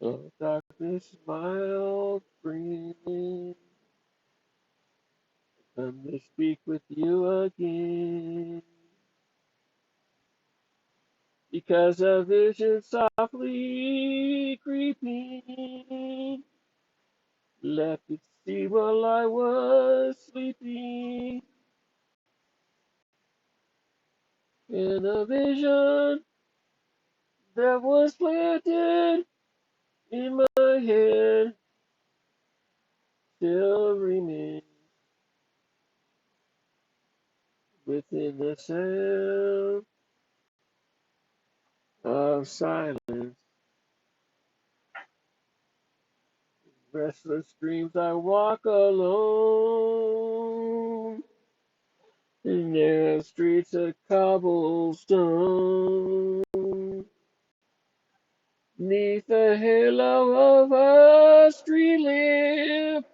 Oh, darkness, my old friend, come to speak with you again. Because a vision softly creeping left its seed while I was sleeping. And a vision that was planted in my head still remains within the sound of silence. Restless dreams I walk alone in narrow streets of cobblestone. Neath the halo of a street lamp,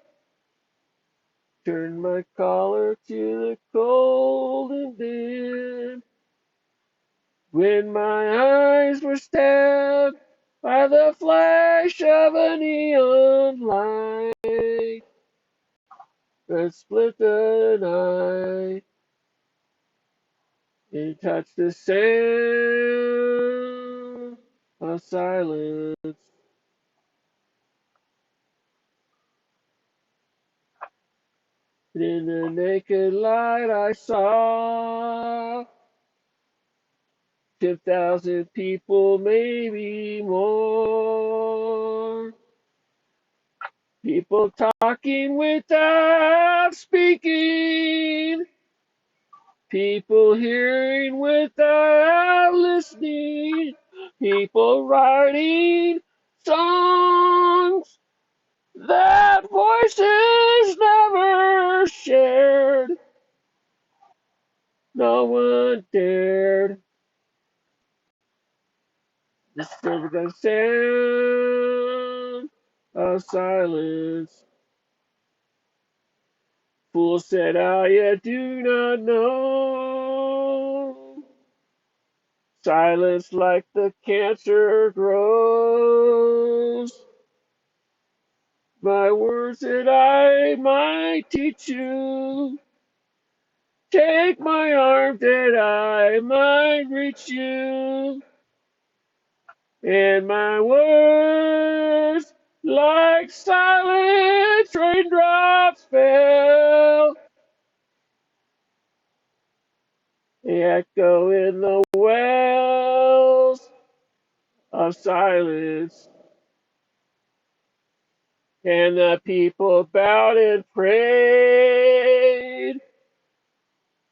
turn my collar to the cold and damp. When my eyes were stabbed by the flash of a neon light that split the night and touched the sound of silence. And in the naked light I saw 10,000 people, maybe more. People talking without speaking. People hearing without listening. People writing songs that voices never shared. No one dared disturb the sound of silence. Fool said, I do not know. Silence like the cancer grows. My words that I might teach you. Take my arm that I might reach you. And my words like silent raindrops fell. They echo in the wells of silence. And the people bowed and prayed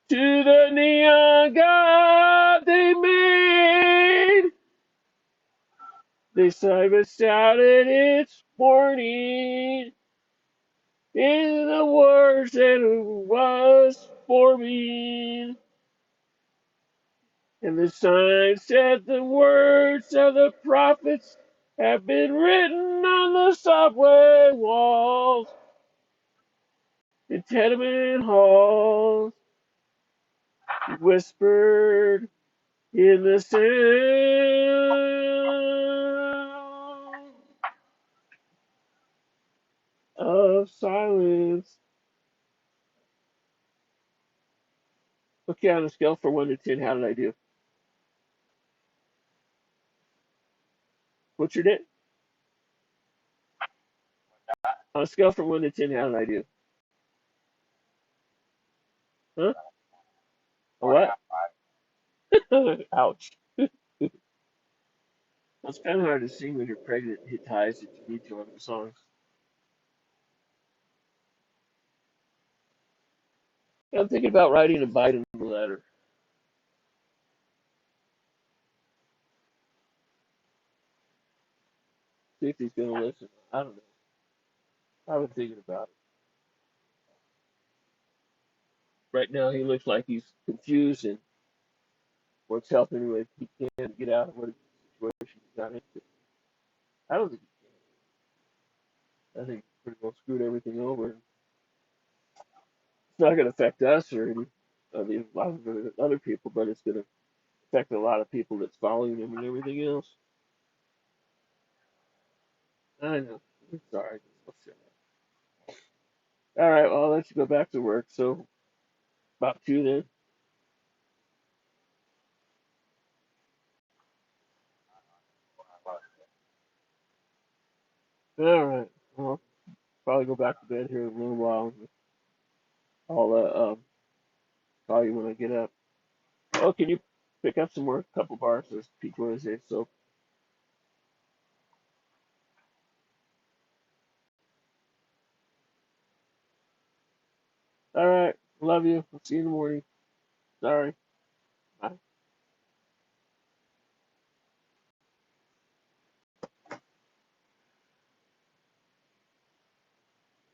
to the neon god they made. They shouted its warning in the words that it was forming. And the sign said the words of the prophets have been written on the subway walls, in tenement halls, whispered in the sound of silence. Okay, on a scale from 1 to 10, how did I do? What's your name? On a scale from 1 to 10, how did I do? Huh? A what? Ouch. It's kind of hard to sing when you're pregnant and hit highs that you need to on the songs. I'm thinking about writing a Biden letter. See if he's going to listen. I don't know. I've been thinking about it. Right now, he looks like he's confused and wants help any way he can to get out of what situation he got into. I don't think he can. I think he pretty well screwed everything over. It's not going to affect us or any, I mean, a lot of other people, but it's going to affect a lot of people that's following him and everything else. I know. I'm sorry. All right, well, I'll let you go back to work. So, about two then. All right. Well, probably go back to bed here in a little while. I'll call you when I get up. Oh, can you pick up some more couple bars of peach Wednesday soap? All right. Love you. I'll see you in the morning. Sorry. Bye.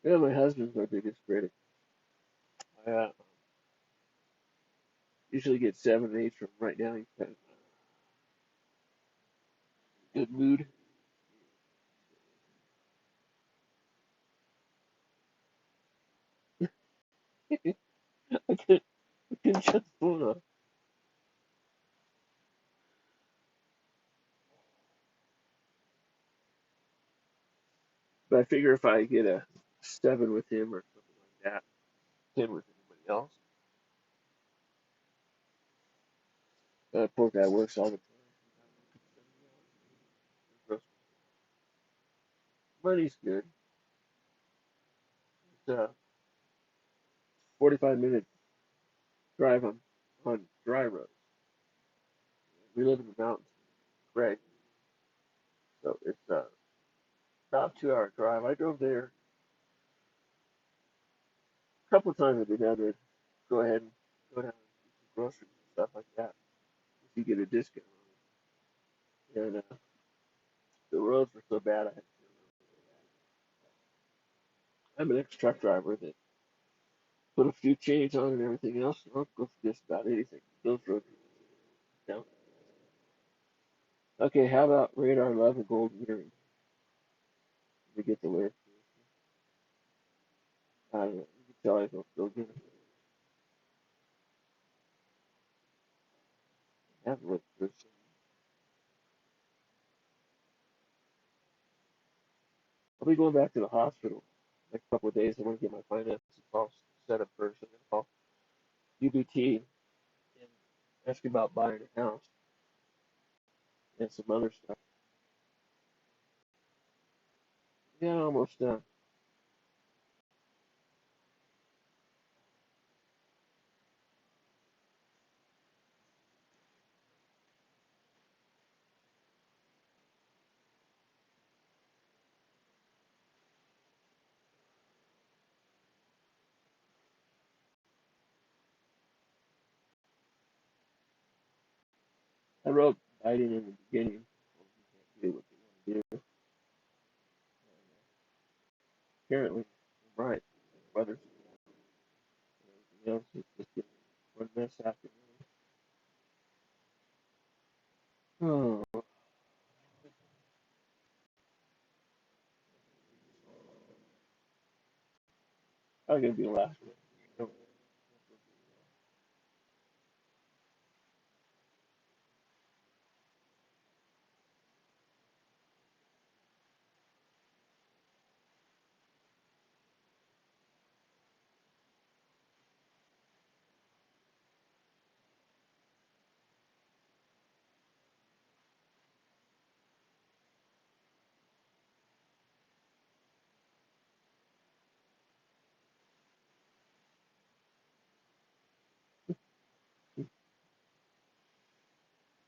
Yeah, my husband's my biggest critic. I usually get 7 8 from right now. He's kind of in a good mood. I can just hold on. But I figure if I get a 7 with him or something like that, 10 with anybody else, poor guy works all the time. Money's good. It's a 45-minute drive on dry roads. We live in the mountains, right? So it's about 2 hour drive. I drove there a couple of times. I've been down there. Go ahead and go down and get some groceries and stuff like that. If you get a discount on it. And the roads were so bad. I'm an ex-truck driver that put a few chains on and everything else. I'll go for just about anything. Those roads are down. Okay, how about radar love and golden earring? We get the lyrics. I don't know. You can tell I don't feel good. I have looked through some. I'll be going back to the hospital next couple of days. I want to get my finances all set up first. I'm going to call UBT and ask about buying a house and some other stuff. Yeah, almost done. I wrote Biden in the beginning. Do what they want to do. Apparently, I'm right. Weather and everything else is just getting one mess after another. Oh, I'm going to be the last one.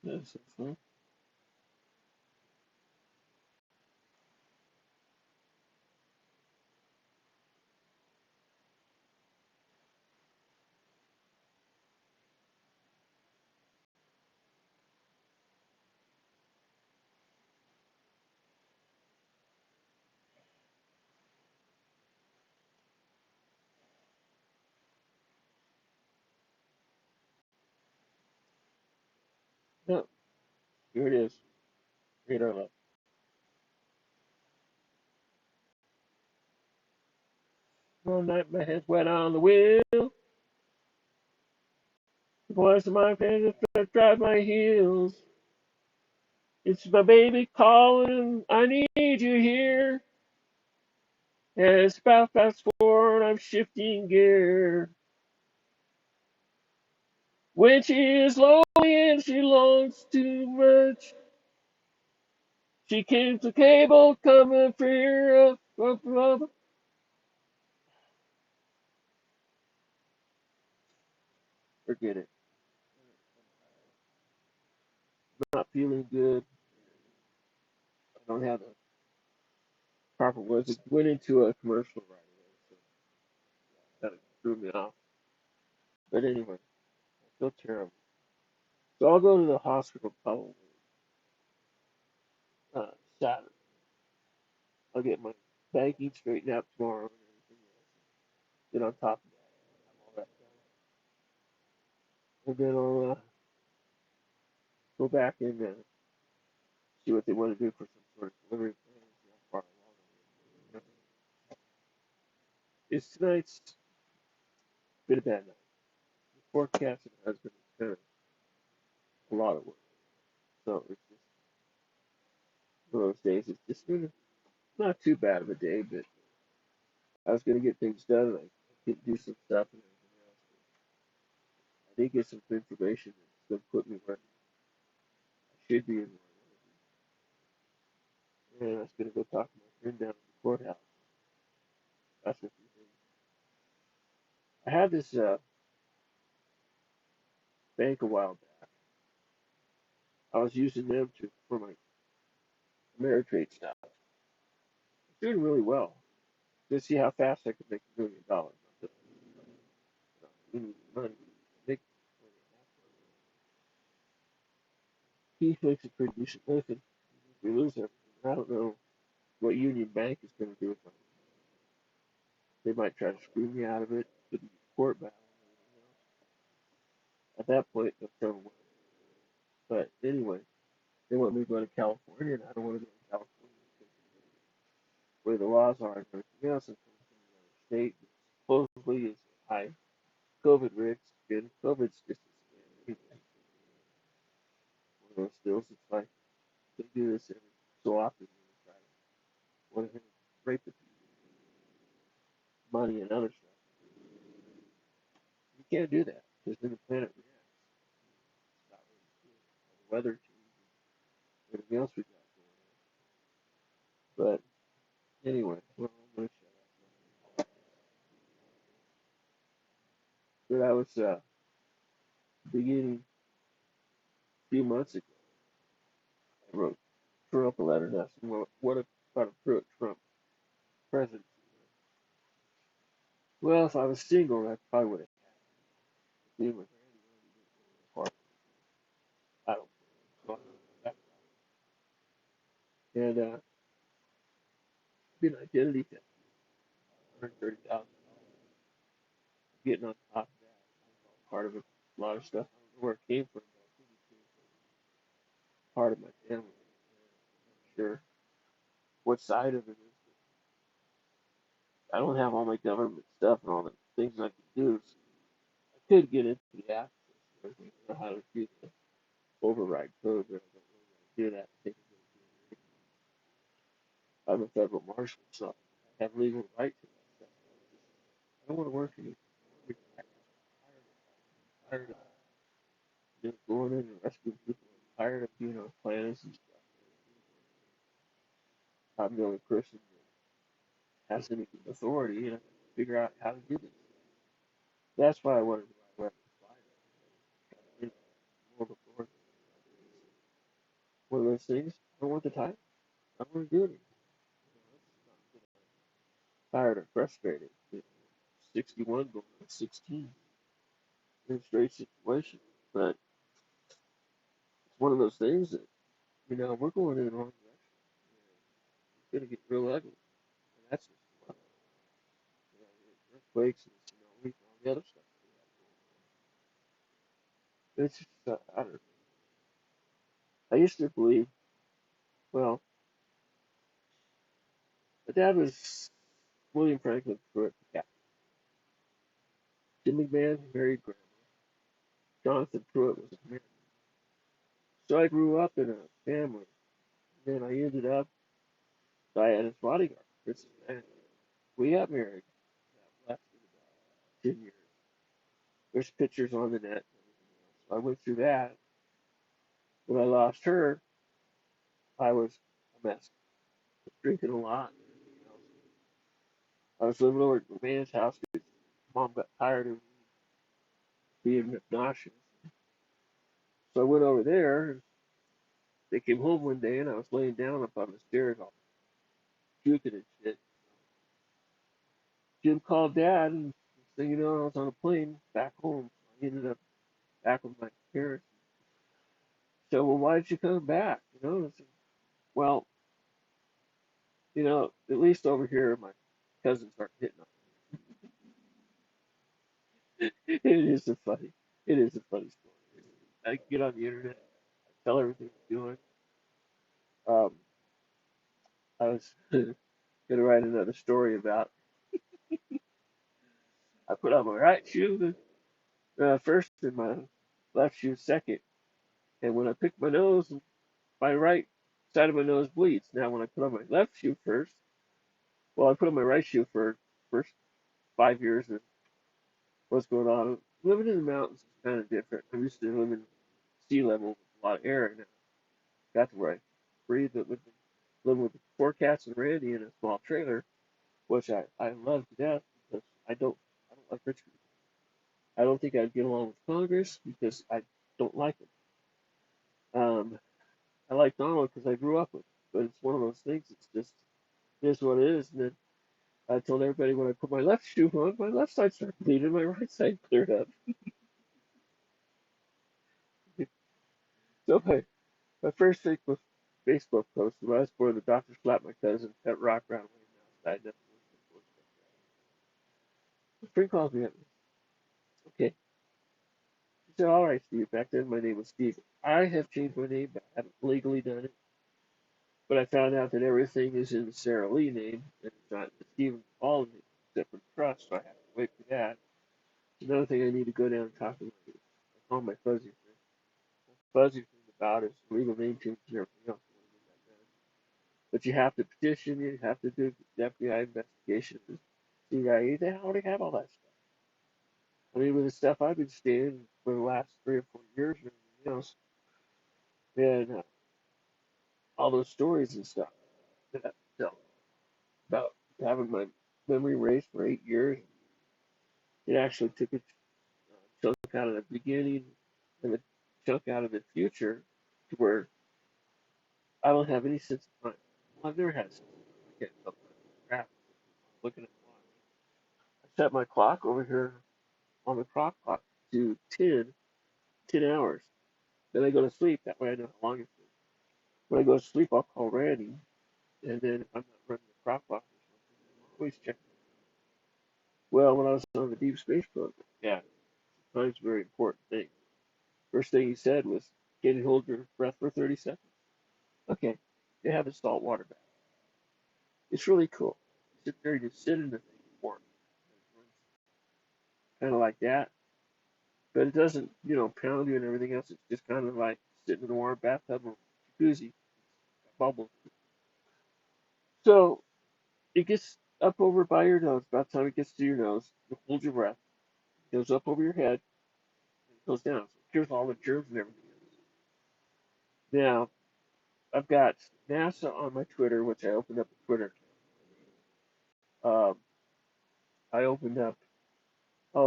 That's so fun. No, here it is. Radar love. One night my head's wet on the wheel. The voice of my parents drive my heels. It's my baby calling. I need you here. And it's about fast forward. I'm shifting gear. When she is lonely and she longs too much, she keeps the cable coming free. Forget it. I'm not feeling good. I don't have the proper words. It went into a commercial right away, so that threw me off. But anyway, I feel terrible. So I'll go to the hospital probably Saturday. I'll get my banking straightened out tomorrow and everything else. Get on top of that. Have all that done. And then I'll go back and see what they want to do for some sort of delivery plan. See how far along I am. Tonight's been a bad night. The forecast has been kind of a lot of work. So it's just one of those days. It's just been not too bad of a day, but I was going to get things done and I could do some stuff and everything else. I did get some information that's going to put me where I should be and where I want to be. And I was going to go talk to my friend down at the courthouse. That's a few things. I had this bank a while back. I was using them for my Ameritrade stuff. It's doing really well. Just see how fast I could make $1 million. We need money. Make he makes a pretty decent living. We lose everything. I don't know what Union Bank is going to do with my. They might try to screw me out of it. Could be a court battle. At that point, they'll throw away. But anyway, they want me to go to California, and I don't want to go to California because of the way the laws are and everything else. And come from another state that supposedly is high COVID risk. And COVID's just a scam anyway. One of those deals. It's like they do this every so often. They try to want to rape the people, money and other stuff. You can't do that because then the planet reacts. It's not really good. The weather change and everything else we got going on. But anyway, well, I'm gonna shut up. But I was beginning a few months ago. I wrote Trump a letter and asked him, well, what about a Trump presidency? Well, if I was single, that probably would have happened. Being with Randy, didn't really I don't know. And be an identity theft, $130,000. Getting on top of that, part of it, a lot of stuff. I don't know where it came from, but I think it came from part of my family. I'm not sure what side of it is. I don't have all my government stuff and all the things I can do. So I could get into the access. I don't know how to do the override code, but I don't know how to do that. I'm a federal marshal, so I have legal right to that stuff. I don't want to work anymore. I'm tired of just going in and rescuing people. I'm tired of being on planets and stuff. I'm the only person that has any authority, and I have to figure out how to do this. That's why I wanted to write a flyer. You know, more authority. One of those things. I don't want the title. I don't want to do it anymore. I'm tired or frustrated. 61 going on 16 in a straight situation. But it's one of those things that, we're going in the wrong direction. It's going to get real ugly. And that's just earthquakes and tsunamis and all the other stuff. It's just, I don't know. I used to believe, well, my dad was William Franklin Pruitt. Yeah. Jim McMahon married Grandma. Jonathan Pruitt was a American. So I grew up in a family And then I ended up Diana's bodyguard, Princess Diana. We got married. That lasted about 10 years. There's pictures on the net. So I went through that. When I lost her, I was a mess. Drinking a lot. I was living over at my man's house because mom got tired of being obnoxious. So I went over there. They came home one day and I was laying down up on the stairs all puking and shit. Jim called dad and so I was on a plane back home. So I ended up back with my parents. So, well, why did you come back? I said, well, at least over here my cousins aren't hitting on me. It is a funny story. I get on the internet, I tell everything I'm doing. Um, I was gonna write another story about I put on my right shoe first and my left shoe second, and when I pick my nose, my right side of my nose bleeds. Now, when I put on my left shoe first, well, I put on my right shoe for first 5 years of what's going on. Living in the mountains is kind of different. I'm used to living sea level with a lot of air, and I got to where I breathe. But living with the four cats and Randy in a small trailer, which I love to death because I don't like rich people. I don't think I'd get along with Congress because I don't like them. I like Donald because I grew up with him, but it's one of those things. It's just it is what it is. And then I told everybody when I put my left shoe on, my left side started bleeding, my right side cleared up. So my first Facebook post when I was born, the doctor slapped my cousin, cut rock around when he died. My friend calls me up. Okay. He said, all right, Steve. Back then my name was Steve. I have changed my name, but I haven't legally done it. But I found out that everything is in the Sarah Lee name, and it's not the Stephen Paul name, except for the trust, so I have to wait for that. Another thing I need to go down and talk to I call my fuzzy friend. My fuzzy friend about his legal name change and everything else. But you have to petition, you have to do the FBI investigation. CIA, they already have all that stuff. I mean, with the stuff I've been seeing for the last 3 or 4 years and everything else, and all those stories and stuff that I tell about having my memory erased for 8 years, it actually took a chunk out of the beginning and a chunk out of the future to where I don't have any sense of time. Well, I've never had a sense of time. I can't tell time. Crap. I'm looking at the watch. I set my clock over here on the clock to 10 hours. Then I go to sleep. That way I know how long it's been. When I go to sleep, I'll call Randy. And then if I'm not running the clock or something, I'm always checking. Well, when I was on the deep space program, yeah, time's a very important thing. First thing he said was, can you hold your breath for 30 seconds? Okay, they have a saltwater bath. It's really cool. You sit there, you just sit in the thing warm. Kind of like that. But it doesn't, pound you and everything else. It's just kind of like sitting in a warm bathtub or jacuzzi, bubbles. So it gets up over by your nose. About the time it gets to your nose, you hold your breath. It goes up over your head, and it goes down. So it cures all the germs and everything else. Now, I've got NASA on my Twitter, which I opened up a Twitter account. I opened up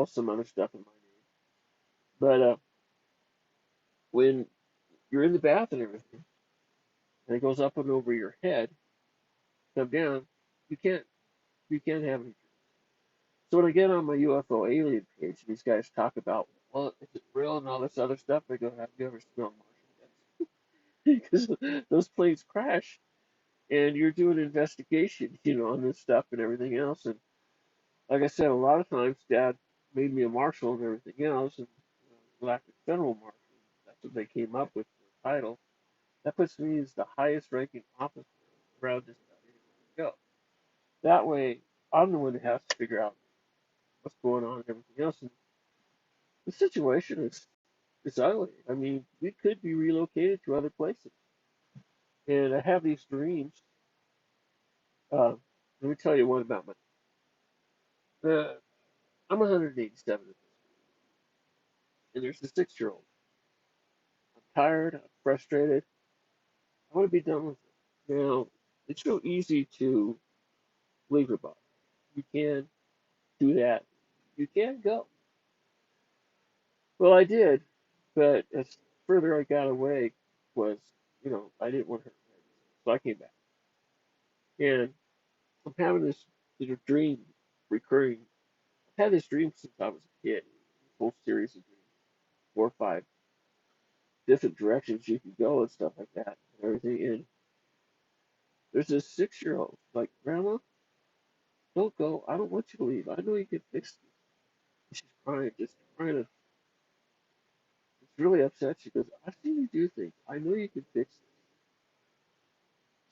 some other stuff in my name. But when you're in the bath and everything, and it goes up and over your head, come down, you can't have any. So when I get on my UFO alien page, these guys talk about, well, is it real and all this other stuff? I go, have you ever smelled Martian gas? Because those planes crash, and you're doing an investigation, on this stuff and everything else. And like I said, a lot of times, Dad made me a marshal and everything else, and galactic federal marshal. That's what they came up with for the title. That puts me as the highest ranking officer around just about anywhere I go. That way, I'm the one that has to figure out what's going on and everything else. And the situation is ugly. I mean, we could be relocated to other places. And I have these dreams. Uh, Let me tell you one about my. I'm 187, and there's a 6-year-old. I'm tired. I'm frustrated. I want to be done with it. Now, it's real easy to leave her body. You can do that. You can go. Well, I did, but as further I got away was, I didn't want her. So I came back. And I'm having this dream recurring. I've had this dream since I was a kid. This whole series of dreams, 4 or 5 different directions you can go and stuff like that and everything. And there's this 6-year-old like, Grandma, don't go. I don't want you to leave. I know you can fix this. And she's crying, just trying to. It's really upset. She goes, I've seen you do things. I know you can fix this.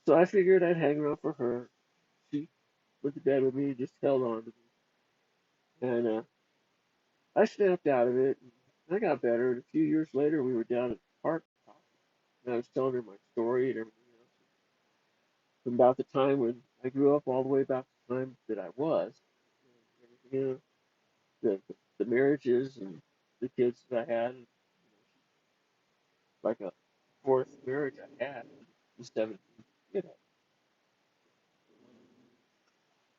So I figured I'd hang around for her. She went to bed with me, just held on to me. And I snapped out of it. And I got better. And a few years later, we were down at the park talking. And I was telling her my story and everything else. From about the time when I grew up all the way about the time that I was. And everything else. The marriages and the kids that I had. And, like a fourth marriage I had instead of, you know.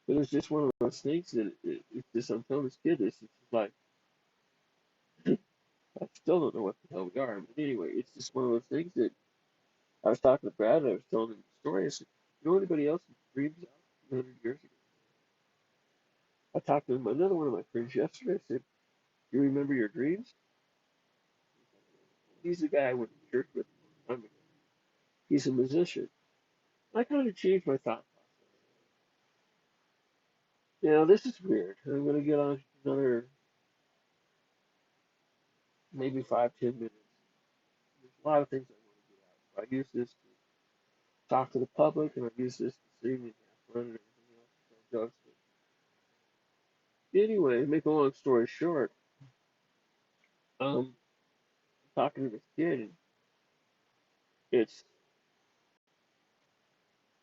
But it's just one of those things that it's just, I'm telling this kid this. It's just like, I still don't know what the hell we are. But anyway, it's just one of those things that I was talking to Brad. And I was telling him the story. I said, you know anybody else who dreams out 200 years ago? I talked to another one of my friends yesterday. I said, you remember your dreams? He's the guy I went to church with a long time ago. He's a musician. I kind of changed my thought process. Now, this is weird. I'm going to get on another maybe 5, 10 minutes. There's a lot of things I want to get out. I use this to talk to the public, and I use this to sing and have fun and everything else, and tell jokes. But anyway, make a long story short, I'm talking to this kid, and it's,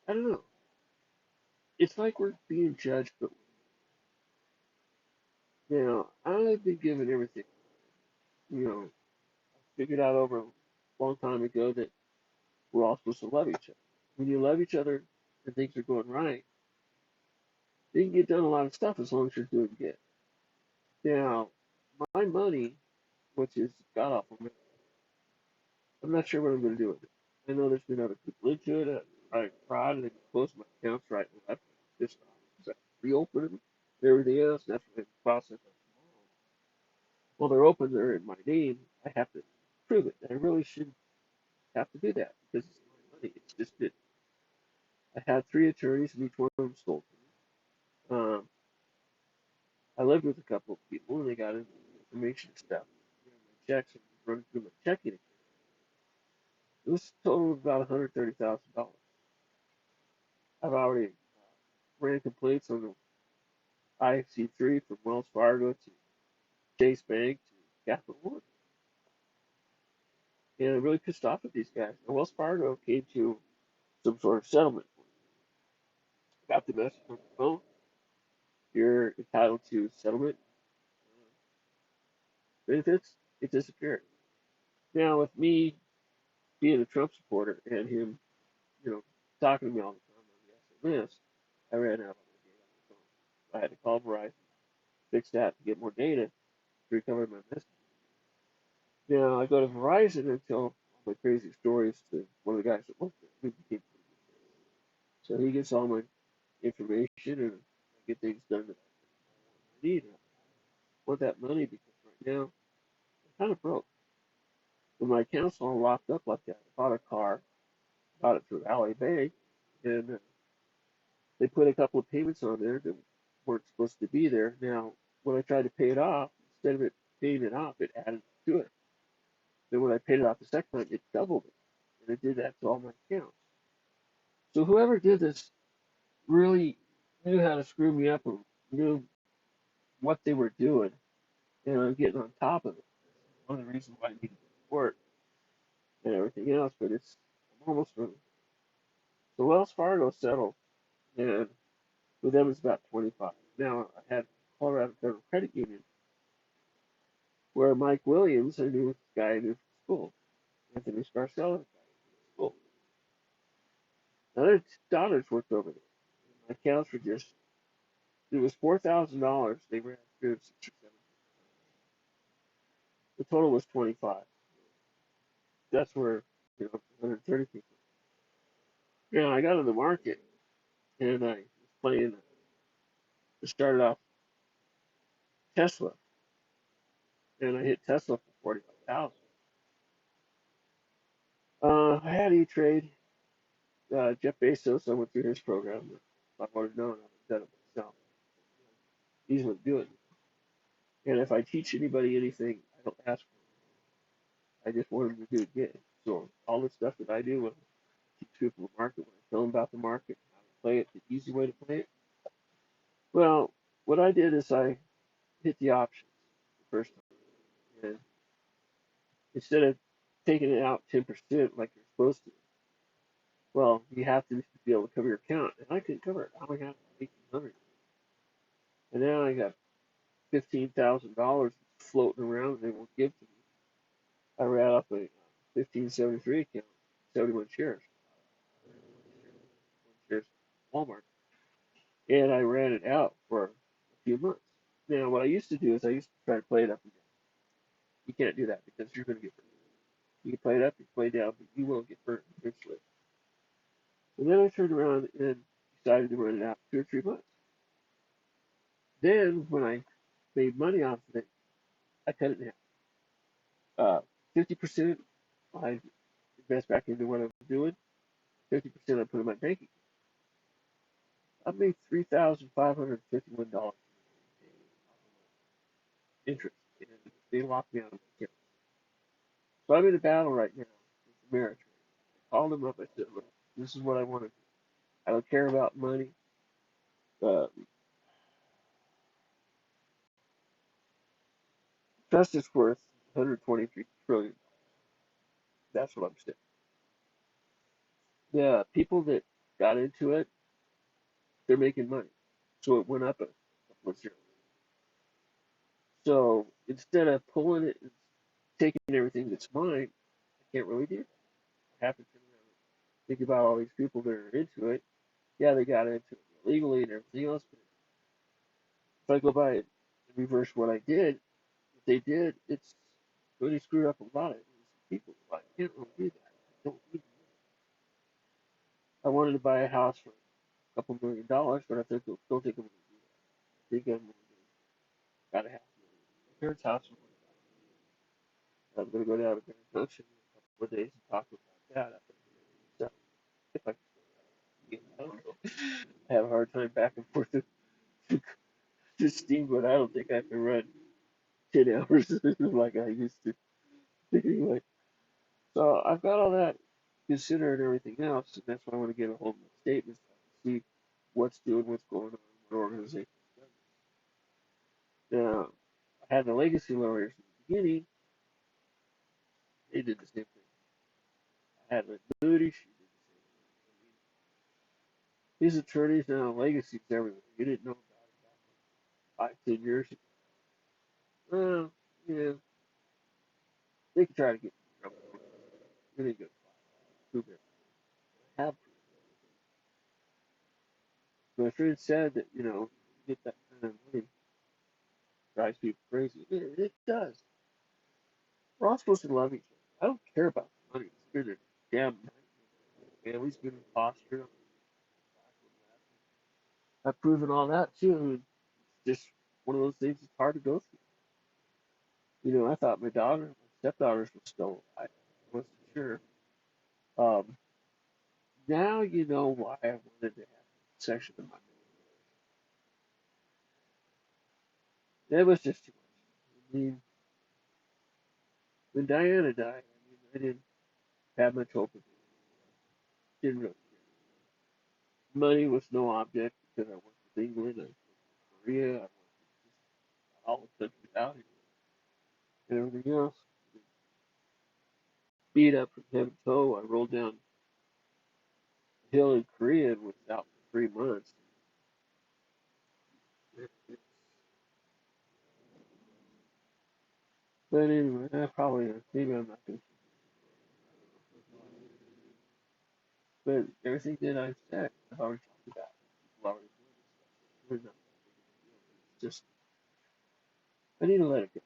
I don't know, it's like we're being judged, but I've been given everything. I figured out over a long time ago that we're all supposed to love each other. When you love each other and things are going right, you can get done a lot of stuff as long as you're doing good. Now, my money, which is god awful, I'm not sure what I'm going to do with it. I know there's been other people into it. I tried and closed my accounts right and left. Just reopen them and everything else. And that's what the process of tomorrow. Well, they're open. They're in my name. I have to prove it. And I really shouldn't have to do that because it's my money. It's just that I had 3 attorneys and each one of them stole from me. I lived with a couple of people and they got into information stuff. My checks and running through my checking account. It was a total of about $130,000. I've already ran complaints on the IFC3 from Wells Fargo to Chase Bank to Capital One. And I'm really pissed off at these guys. And Wells Fargo came to some sort of settlement. Got the message on the phone. You're entitled to settlement benefits. It disappeared. Now, with me being a Trump supporter and him, talking to me all the time on the SMS, I ran out of data on the phone. I had to call Verizon, fix that to get more data to recover my message. Now I go to Verizon and tell all my crazy stories to one of the guys that worked there. We became pretty good friends. So he gets all my information and I get things done that I need. I want that money because right now I'm kind of broke. When my account's all locked up like that, I bought a car, bought it through Alley Bank, and they put a couple of payments on there that weren't supposed to be there. Now, when I tried to pay it off, instead of it paying it off, it added to it. Then when I paid it off the second time, it doubled it. And it did that to all my accounts. So whoever did this really knew how to screw me up and knew what they were doing. And I'm getting on top of it. One of the reasons why I needed support and everything else. But I'm almost running. So Wells Fargo settled, and with them it's about 25. Now I had Colorado Federal Credit Union, where Mike Williams, I knew this guy I knew from school, Anthony Scarcella, guy from school. Now their daughters worked over there. My accounts were just, it was $4,000. They ran through 6 or 7. The total was 25. That's where, 130 people. Yeah, I got in the market and I was playing. I started off Tesla, and I hit Tesla for 45,000. I had E-Trade. Jeff Bezos, I went through his program. If I would have known, I would have done it myself. He's going to do it. And if I teach anybody anything, I don't ask for it. I just want them to do it good. So all the stuff that I do when I teach people the market, when I tell them about the market, how to play it, the easy way to play it. Well, what I did is I hit the options the first time. And instead of taking it out 10% like you're supposed to, well, you have to be able to cover your account. And I couldn't cover it. I only had 1,800. And now I got $15,000 floating around they won't give to me. I ran up a 1573 account, 71 shares, shares Walmart, and I ran it out for a few months. Now, what I used to do is I used to try to play it up and down. You can't do that because you're going to get burned. You can play it up, you can play it down, but you will get burned eventually. And then I turned around and decided to run it out 2 or 3 months. Then, when I made money off of it, I cut it in half. 50% I invest back into what I'm doing. 50% I put in my bank account. I made $3,551 interest, and they locked me out of my account. So I'm in a battle right now with the Ameritrade. I called them up. I said, "Look, this is what I want to do. I don't care about money. Uh, Trust is worth 123 trillion. That's what I'm saying. The people that got into it, they're making money. So it went up a couple of zeros. So instead of pulling it and taking everything that's mine, I can't really do that. I have to turn around and think about all these people that are into it. Yeah, they got into it illegally and everything else. But if I go by and reverse what I did, what they did, it's really screwed up a lot of people. I can't really do that. I don't need I wanted to buy a house for a couple $1,000,000, but I think don't think I'm going to do that. I think I'm going to got a half million. My parents' house is I'm going to go down to Grand Junction in a couple of days and talk about that. So if I can, I don't know. I have a hard time back and forth to Steamboat. I don't think I can run 10 hours like I used to. Anyway, so I've got all that considered and everything else, and that's why I want to get a hold of my statements to see what's doing, what's going on, what organization done. Now, I had the legacy lawyers in the beginning, they did the same thing. I had Moody, she did the same thing. I mean, these attorneys now, legacies everywhere. You didn't know about it back 5, 10 years ago. Well, yeah, they could try to get in trouble. It ain't good. Prove it. I have proof. My friend said that, get that kind of money drives people crazy. It does. We're all supposed to love each other. I don't care about the money. It's been a damn nightmare. Family's been in foster. I've proven all that too. It's just one of those things that's hard to go through. I thought my stepdaughters were still alive. I wasn't sure. Um, Now you know why I wanted to have a section of my memory. That was just too much. I mean, when Diana died, I didn't have much hope of it. Didn't really care. Money was no object because I worked with England, I worked with Korea, I worked with all the countries out here and everything else. Beat up from head to toe. I rolled down hill in Korea and was out for 3 months. But anyway, probably maybe I'm not going to. But everything that I've said, I've already talked about. People already doing this stuff. It's not that big of a deal. It's just I need to let it go.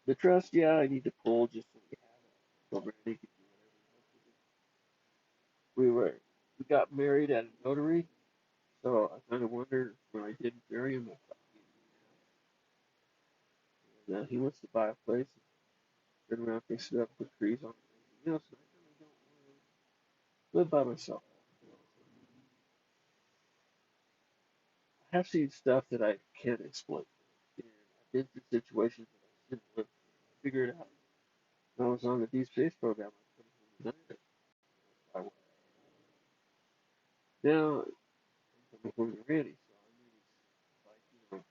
The trust, yeah, I need to pull just so we have it. So Brandy could do whatever. We got married at a notary, so I kind of wondered when I didn't marry him, I thought he wants to buy a place, turn around, fix it up, put trees on it, and everything else. And I kind of don't want to live by myself. I have seen stuff that I can't explain, and I've been through situations that I shouldn't live through. I figured it out. When I was on the deep space program, I couldn't believe it. I was. Now I'm coming home to Randy, so I mean, it's like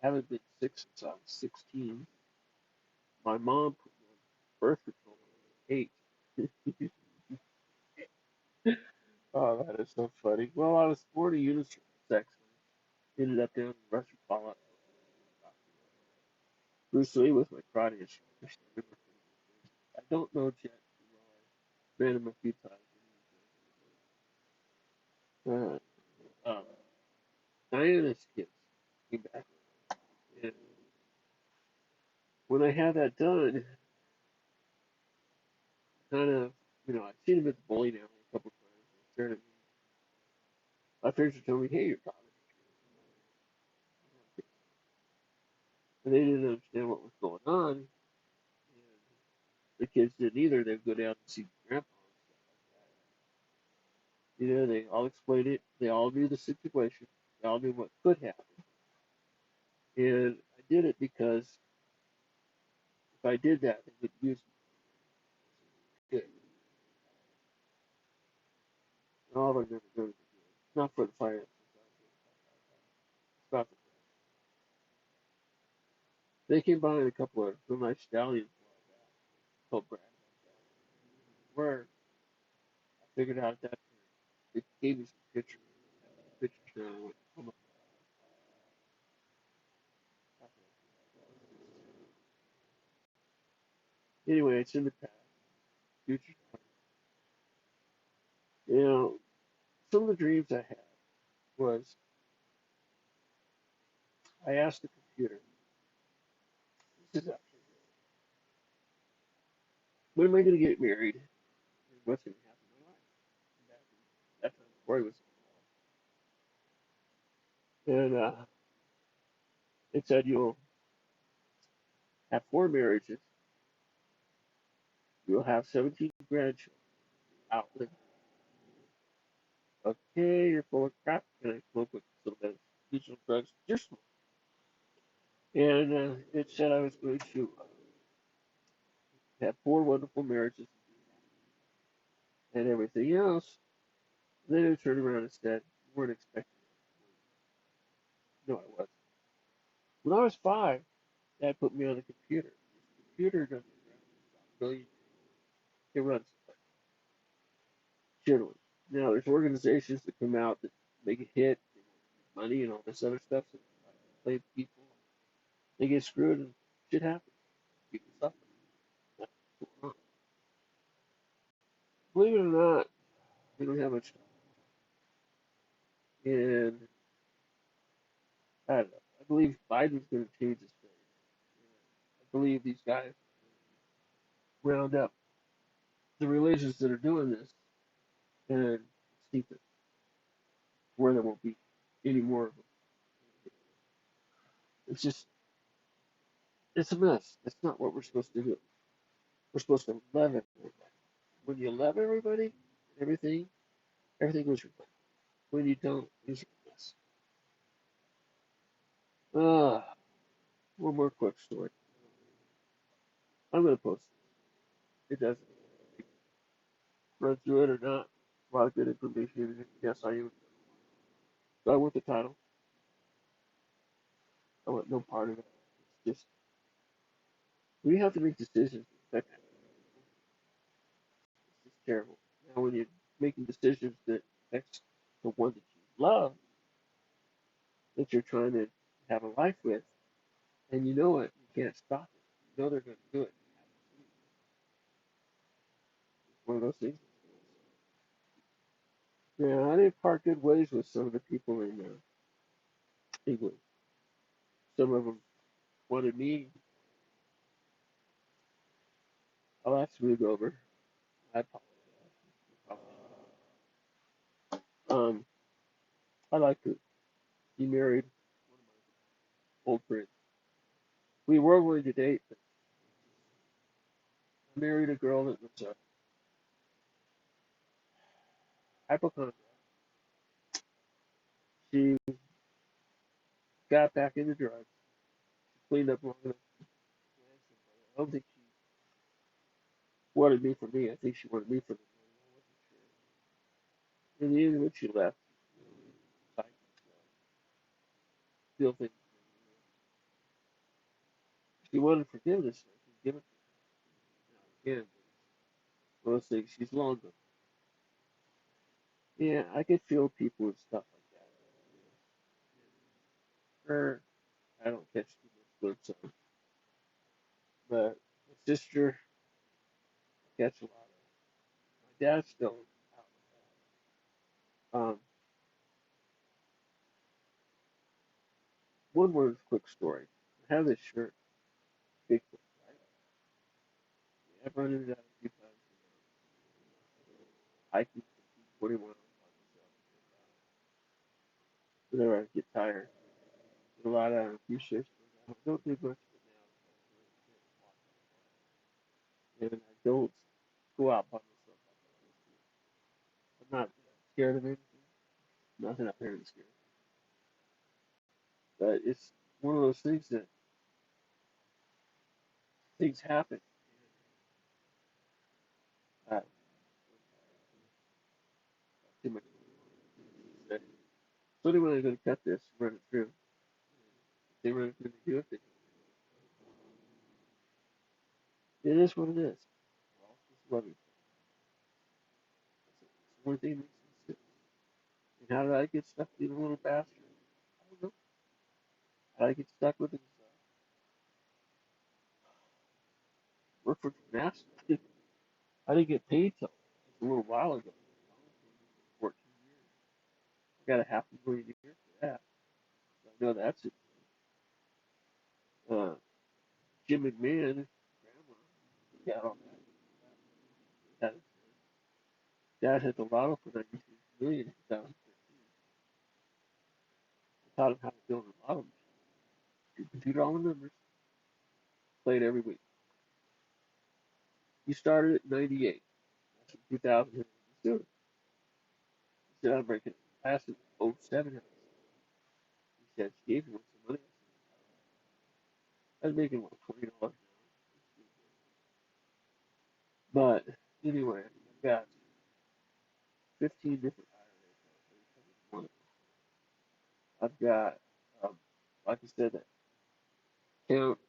I haven't been sick since I was 16. My mom put me on birth control when I was 8. Oh, that is so funny. Well, I was born a unisex. Ended up down in Russian Fallout. Bruce Lee with my karate instructor. I don't know Jet too well. I ran him a few times. Diana's kids came back. And when I had that done, kind of, I've seen him at the bowling alley a couple times. He stared at me. My parents were telling me, hey, you're talking. And they didn't understand what was going on. And the kids didn't either. They'd go down and see grandpa and stuff like that. They all explained it. They all knew the situation. They all knew what could happen. And I did it because if I did that, they would use me. Good. And all of them never go to the good. Not for the finances. It's about the They came by in a couple of real nice stallions told Brad where I figured out that it gave me some pictures. Pictures now. I went, oh my God. Anyway, it's in the past. Future. Some of the dreams I had was I asked the computer, this is actually, when am I going to get married? And what's going to happen in my life? And that's when Corey was involved. And it said you'll have 4 marriages, you'll have 17 grandchildren, outlive. Okay, you're full of crap. Can I smoke with some medicinal drugs? Just smoke. And it said I was going to have 4 wonderful marriages and everything else. And then it turned around and said, you weren't expecting it. No, I wasn't. When I was 5, Dad put me on the computer. The computer doesn't run about a million. It runs generally. Now, there's organizations that come out that make a hit, they want money and all this other stuff. So they play people. They get screwed and shit happens. People suffer. That's what's going on. Believe it or not, we don't have much time. And I don't know. I believe Biden's going to change his face. I believe these guys round up the religions that are doing this and steep it where there won't be any more of them. It's just, it's a mess. It's not what we're supposed to do. We're supposed to love everybody. When you love everybody, everything, everything goes your way. When you don't, it's a mess. Ah, one more quick story. I'm going to post it. It doesn't run through it or not. A lot of good information in it. Yes, I am. So I want the title. I want no part of it. It's just, we have to make decisions that affect people. It's just terrible. Now, when you making decisions that affects the one that you love, that you're trying to have a life with, and you know it, you can't stop it. You know they're going to do it. It's one of those things. Yeah, I didn't part good ways with some of the people in England. Some of them wanted me. Oh, that's moved over. I apologize. Um, I like to be married. One of my old friends. We were going to date, but I married a girl that was a hypochondriac. She got back into drugs. She cleaned up long enough to land somebody. I don't think she wanted me for me. I think she wanted me for the money. I wasn't sure. In the end, when she left, I still think she wanted forgiveness. I can give it to her. Now, again, one of those things. She's long gone. Yeah, I could feel people and stuff like that. Her, I don't catch too much glimpse of, but my sister, I catch a lot of. My dad's still out with that. One word, quick story. I have this shirt, Bigfoot, right? I've run into that a few times hiking for 21 by myself. Whenever I get tired, a lot of a few shifts. I don't do much of it now, and I don't go out by myself. I'm not scared of anything. Nothing up here is scary. But it's one of those things that things happen. Uh, too much to say. So anyway, I'm going to cut this, run it through. They run it through the do it. It is what it is. Well, just love you. It's the only thing that makes sense. And how did I get stuck being a little bastard? I don't know. How did I get stuck with this? Work for gymnastics. I didn't get paid till just a little while ago. 14 years. I got a $500,000 for that. I know that's it. Jim McMahon, grandma, got all that. Dad hit the lotto for 92 million in 2013. I taught him how to build a lotto machine. Computer all the numbers, played every week. He started at 98. That's in 2000. He said, I'm breaking class in '07. He said, Steve, you want some money? I was making, what, $20 an hour. But anyway, I've got 15 different IRA accounts. I've got, um, like I said, that account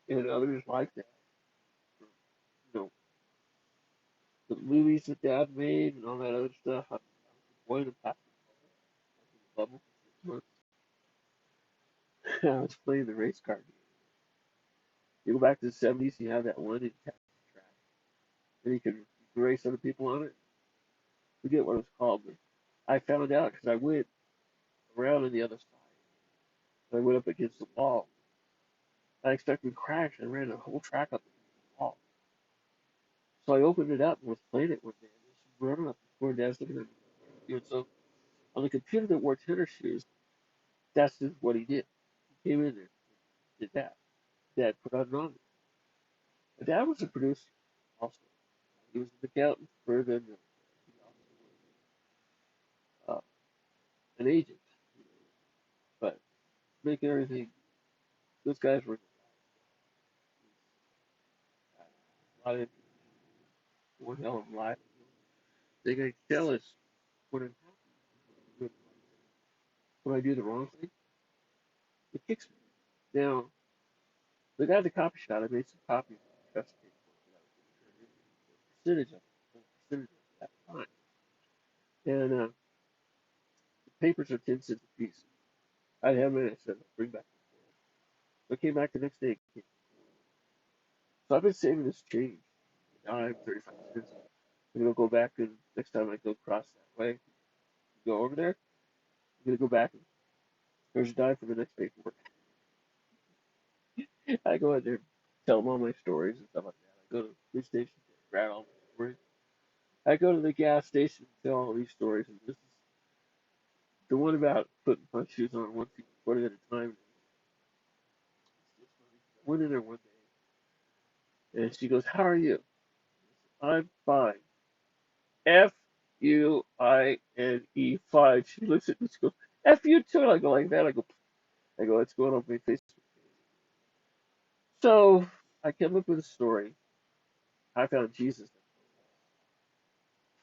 and others like that. You know, the movies that Dad made and all that other stuff. I was employed in plastic bubble for 6 months. I was playing the race car game. You go back to the '70s, you have that one in Texas track, and you can race other people on it. Forget what it was called, but I found out because I went around on the other side. I went up against the wall. I expected to crash. I ran the whole track up against the wall. So I opened it up and was playing it one day. And this running up before Dad's looking at me. And so on the computer that wore tennis shoes, that's just what he did. He came in there, did that. Dad put on on it. But Dad was a producer also. He was an accountant for the he also was an agent. But making everything, those guys were a lot of one hell of a life. They can tell us when it happens. When I do the wrong thing, it kicks me. Now, the guy at the copy shop, I made some copies of the trust paperwork that I was going to turn in. The percentage of it, the percentage of it at the time. And the papers are 10 cents a piece. I have it. I said, bring back. I came back the next day. So I've been saving this change. Now I have 35 cents. I'm gonna go back and next time I go across that way, go over there. I'm gonna go back and there's a dime for the next paperwork. I go in there, tell them all my stories and stuff like that. I go to the police station, grab all my stories. I go to the gas station, tell all these stories, and this is the one about putting my shoes on one at a time. I went in there one day, and she goes, "How are you?" I'm fine. Fune, fine. She looks at me, she goes, F you too. And I go like that. I go, what's going on with my Facebook? So I came up with a story. I found Jesus.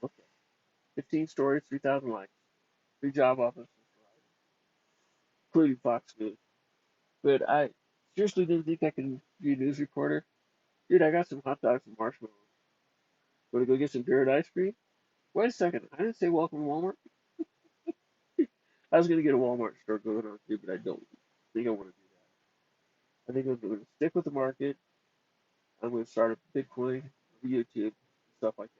Okay. 15 stories, 3,000 likes, 3 job offers, including Fox News. But I seriously didn't think I could be a news reporter. Dude, I got some hot dogs and marshmallows. Want to go get some beer and ice cream? Wait a second. I didn't say welcome to Walmart. I was going to get a Walmart store going on too, but I don't think I want to do that. I think I'm going to stick with the market. I'm going to start up Bitcoin, YouTube, stuff like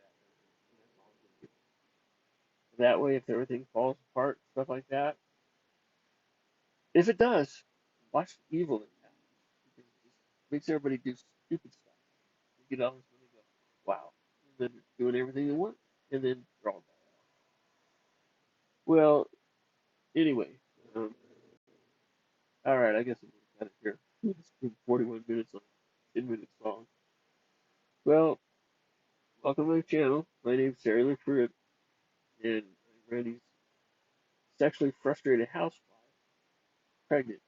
that. That way, if everything falls apart, stuff like that, if it does, watch the evil that happens. Because it just makes everybody do stupid stuff. You get all this money and go, wow. And then they're doing everything they want, and then they're all bad. Well, anyway, um, all right, I guess I'm going to cut it here. It's been 41 minutes on a 10-minute song. Well, welcome to my channel. My name's Sarah LaFruit, and I'm Randy's sexually frustrated housewife, pregnant.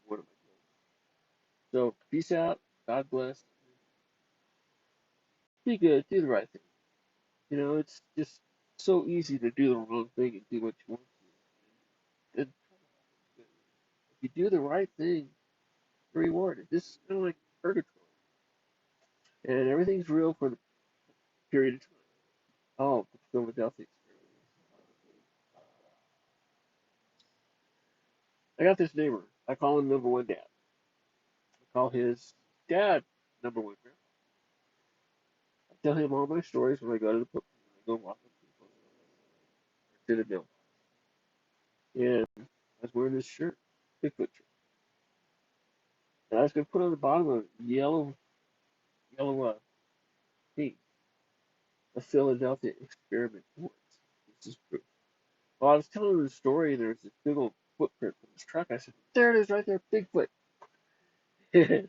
One of my So, peace out. God bless. Be good. Do the right thing. You know, it's just so easy to do the wrong thing and do what you want to. And if you do the right thing, you're rewarded. This is kind of like purgatory. And everything's real for the period of time. Oh, the Philadelphia experience. I got this neighbor. I call him number one dad. I call his dad number one grandpa. I tell him all my stories when I go to the when I go walk up to the post office or to the mailbox. And I was wearing this shirt, Bigfoot shirt. And I was going to put on the bottom of yellow thing, the Philadelphia experiment works. This is proof. Well, I was telling him the story, and there was this big old footprint from his truck. I said, there it is right there, Bigfoot.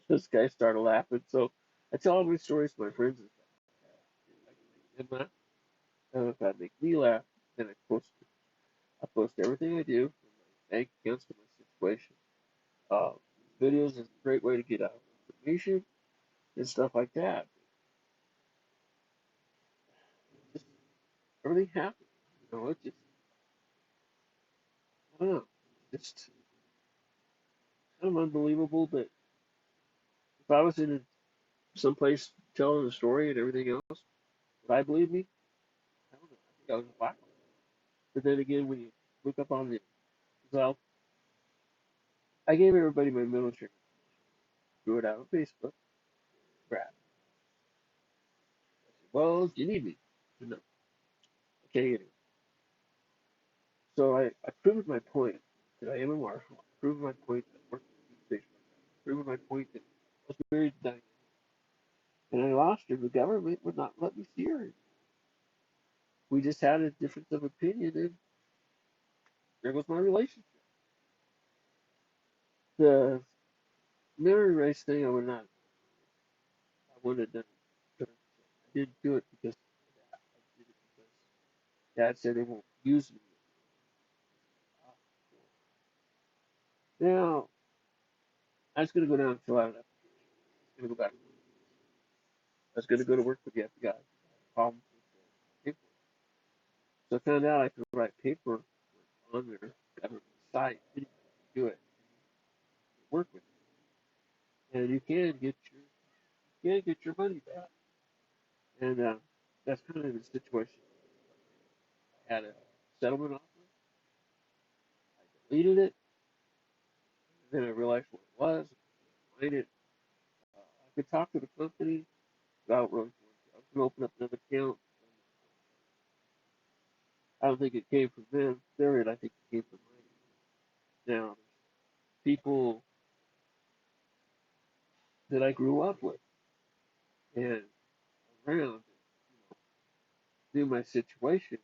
This guy started laughing. So I tell all my stories to my friends and stuff. If I can make them laugh, and if that makes me laugh, then I post it. I post everything I do, from my bank accounts to my situation. Uh, Videos is a great way to get out information and stuff like that. Just everything happens. You know, it just I don't know. Just kind of unbelievable that if I was in someplace telling a story and everything else, would I believe me? I don't know. I think I was a wacko. But then again, when you look up on the well, I gave everybody my military. Threw it out on Facebook. Crap. I said, well, do you need me? I said, no. Okay, anyway. So I proved my point that I am a marshal. I proved my point that I worked with the station. I proved my point that I was married to Diane. And I lost her. The government would not let me see her. We just had a difference of opinion, and there goes my relationship. The marriage race thing, I would not. I wouldn't have done it. I didn't do it because of that. I did it because Dad said they won't use me. Now, I was going to go down and fill out an application. I was going to go back. I was going to go to work for the FBI. Problems with the paperwork. So I found out I could write paperwork on their government site. Anybody can do it. Work with it, and you can get your money back. And that's kind of the situation. I had a settlement offer. I deleted it. Then I realized what it was. I it. I could talk to the company without really. I was going to open up another account. I don't think it came from them. There, I think it came from mine. Now, people that I grew up with and around knew my situation,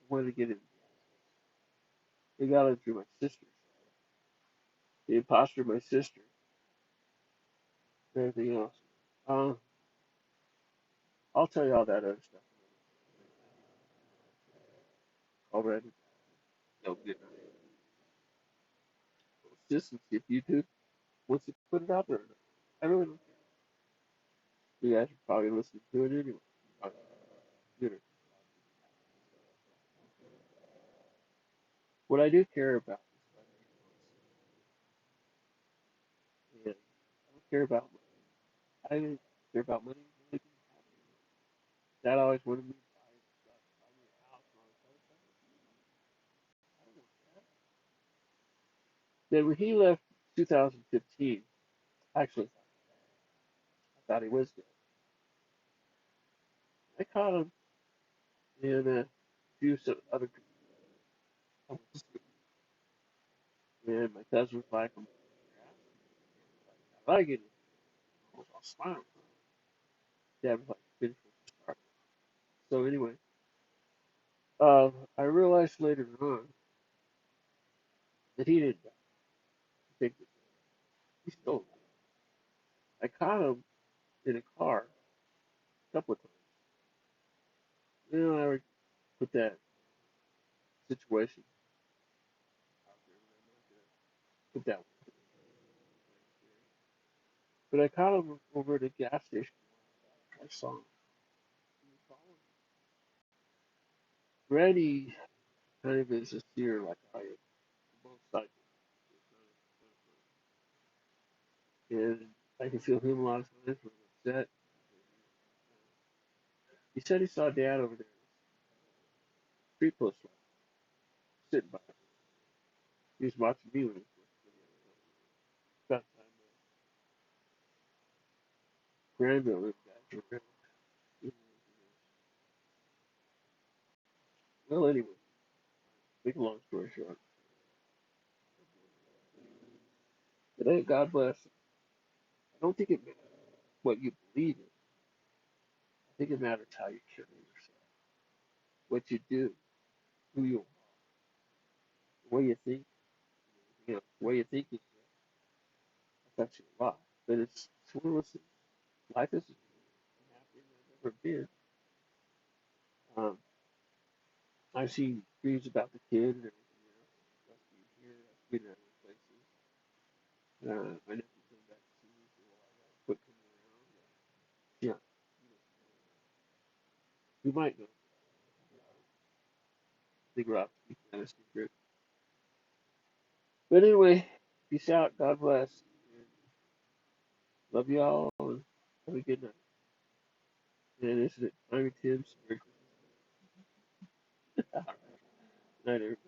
wanted to get in. They got it through my sister. The imposter, my sister, and everything else. Uh, I'll tell you all that other stuff already. No good. Consistency. If YouTube wants to put it out there, I really don't care. You guys are probably listening to it anyway. You know, what I do care about is and I don't care about money. I don't care about money. Dad always wanted me to buy stuff, buy me a house, and all this other stuff. I don't want that. Then when he left 2015, actually, I thought he was dead. I caught him in a few some other companies, and my cousin was like, "I like it." I was all smiling. Dad was like, "Finish what you started." So anyway, I realized later on that he didn't die. I think that he's still alive. I caught him in a car a couple of times. I would put that situation out there, but I'm not gonna put that one. But I caught him over at a gas station. I saw him. He was following me. Randy kind of is a seer like I am, both sides. And I can feel him a lot of times when I'm upset. He said he saw Dad over there, street post sitting by him. He was watching me when he was about time the grandmother guys were around. Well, anyway, make a long story short, today, God bless. I don't think it matters what you believe in. I think it matters how you carry yourself, what you do, who you are, the way you think. The way you think is affects you a lot. But it's one of those things. Life is happier than I've ever been. Um, I've seen dreams about the kid and everything else. Us being here, us being in other places. My nephew came back to see me for a while. I quit coming around. Yeah, you might know. I think we're out speaking out of secret. But anyway, peace out. God bless. Love you all and have a good night. And this is it. I'm Tim. Merry Christmas. Night, everybody.